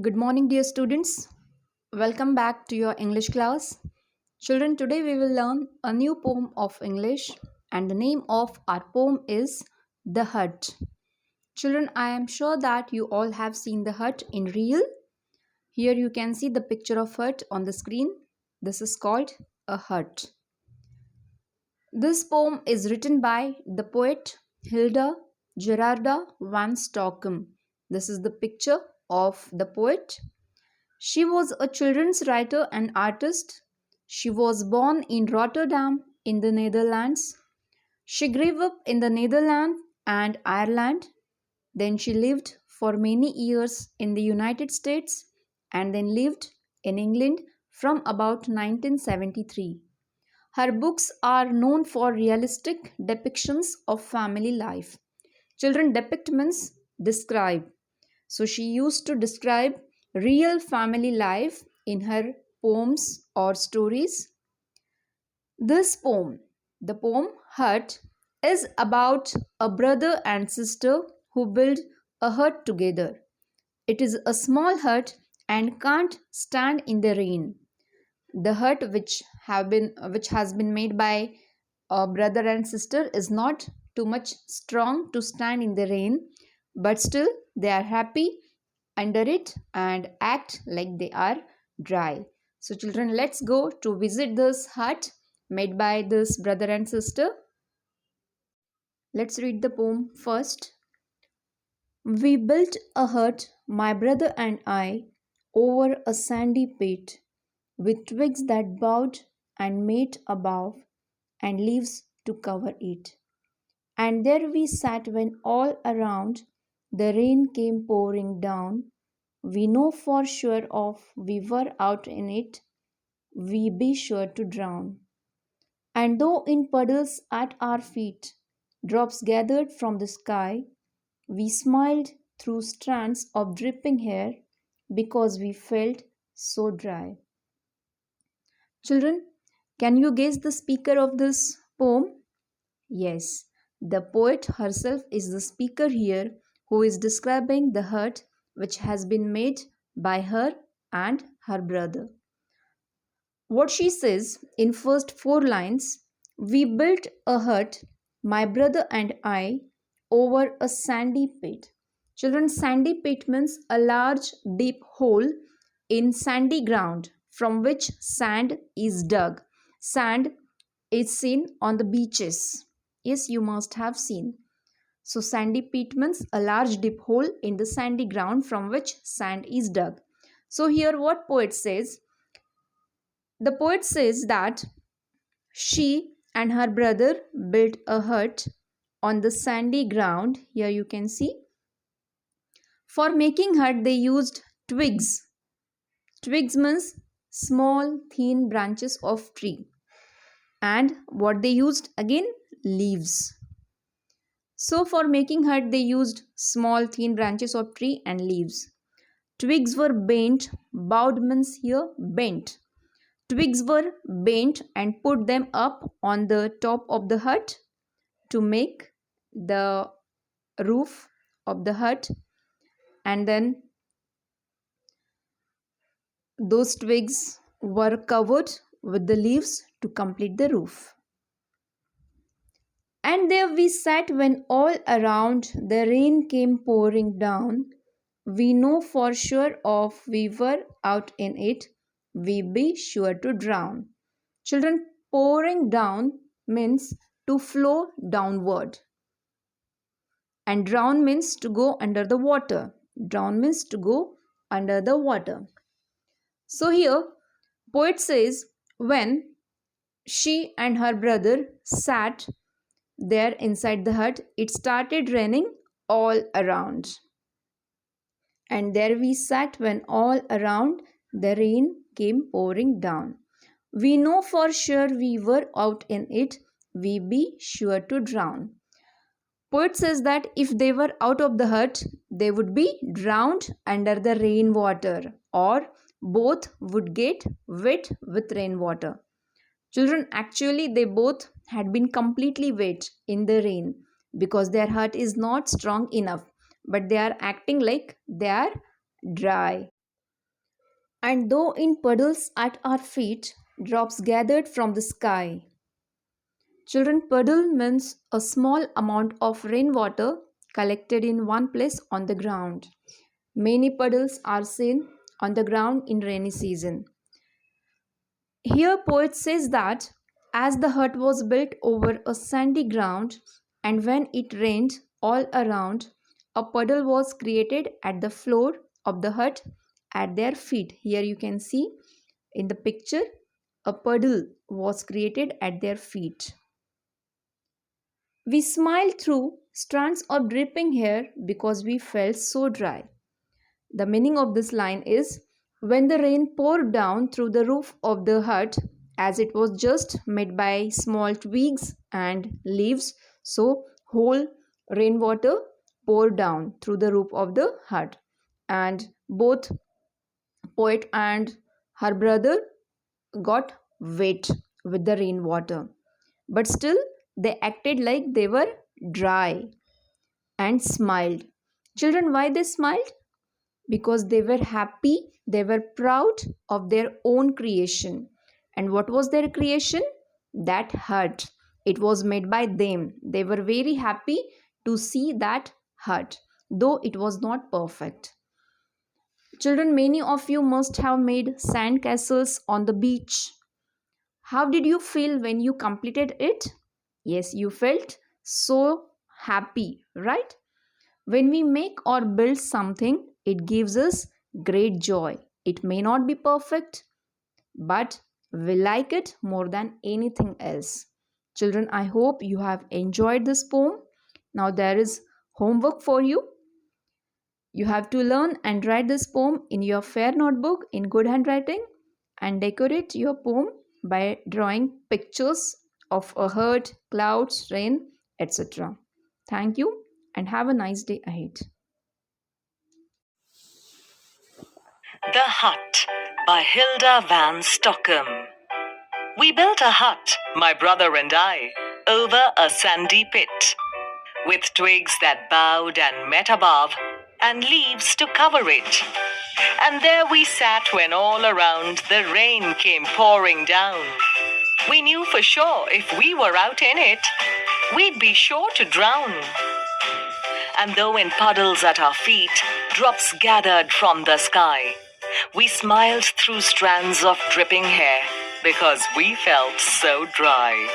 Good morning, dear students. Welcome back to your English class. Children, today we will learn a new poem of English, and the name of our poem is The Hut. Children, I am sure that you all have seen the hut in real. Here you can see the picture of hut on the screen. This is called a hut. This poem is written by the poet Hilda Gerarda van Stockham. This is the picture of the poet. She was a children's writer and artist. She was born in Rotterdam in the Netherlands. She grew up in the Netherlands and Ireland. Then she lived for many years in the United States and then lived in England from about 1973. Her books are known for realistic depictions of family life. Children, depict means describe. So she used to describe real family life in her poems or stories. This poem, the poem Hut, is about a brother and sister who build a hut together. It is a small hut and can't stand in the rain. The hut which has been made by a brother and sister is not too much strong to stand in the rain, but still they are happy under it and act like they are dry. So children, let's go to visit this hut made by this brother and sister. Let's read the poem first. We built a hut, my brother and I, over a sandy pit, with twigs that bowed and made above, and leaves to cover it. And there we sat when all around the rain came pouring down. We know for sure of we were out in it, we be sure to drown. And though in puddles at our feet, drops gathered from the sky, we smiled through strands of dripping hair because we felt so dry. Children, can you guess the speaker of this poem? Yes, the poet herself is the speaker here who is describing the hut which has been made by her and her brother. What she says in first four lines, we built a hut, my brother and I, over a sandy pit. Children, sandy pit means a large deep hole in sandy ground from which sand is dug. Sand is seen on the beaches. Yes, you must have seen. So sandy pit means a large deep hole in the sandy ground from which sand is dug. So here what poet says? The poet says that she and her brother built a hut on the sandy ground. Here you can see. For making hut they used twigs. Twigs means small thin branches of tree. And what they used again? Leaves. So for making hut they used small thin branches of tree and leaves. Twigs were bent. Bowed means here bent. Twigs were bent and put them up on the top of the hut to make the roof of the hut, and then those twigs were covered with the leaves to complete the roof. And there we sat when all around the rain came pouring down. We know for sure of we were out in it, we be sure to drown. Children, pouring down means to flow downward. And drown means to go under the water. Drown means to go under the water. So here, poet says, when she and her brother sat there inside the hut, it started raining all around. And there we sat when all around the rain came pouring down. We know for sure we were out in it, we be sure to drown. Poet says that if they were out of the hut, they would be drowned under the rainwater, or both would get wet with rainwater. Children, actually they both had been completely wet in the rain because their hut is not strong enough, but they are acting like they are dry. And though in puddles at our feet, drops gathered from the sky. Children, puddle means a small amount of rainwater collected in one place on the ground. Many puddles are seen on the ground in rainy season. Here, poet says that as the hut was built over a sandy ground, and when it rained all around, a puddle was created at the floor of the hut at their feet. Here you can see in the picture a puddle was created at their feet. We smiled through strands of dripping hair because we felt so dry. The meaning of this line is when the rain poured down through the roof of the hut, as it was just made by small twigs and leaves, so whole rainwater poured down through the roof of the hut. And both poet and her brother got wet with the rainwater. But still, they acted like they were dry and smiled. Children, why they smiled? Because they were happy, they were proud of their own creation. And what was their creation? That hut. It was made by them. They were very happy to see that hut, though it was not perfect. Children, many of you must have made sand castles on the beach. How did you feel when you completed it? Yes, you felt so happy, right? When we make or build something, it gives us great joy. It may not be perfect, but we like it more than anything else. Children, I hope you have enjoyed this poem. Now there is homework for you. You have to learn and write this poem in your fair notebook in good handwriting and decorate your poem by drawing pictures of a hut, clouds, rain, etc. Thank you and have a nice day ahead. The Hut by Hilda van Stockham. We built a hut, my brother and I, over a sandy pit, with twigs that bowed and met above, and leaves to cover it. And there we sat when all around the rain came pouring down. We knew for sure if we were out in it, we'd be sure to drown. And though in puddles at our feet, drops gathered from the sky, we smiled through strands of dripping hair because we felt so dry.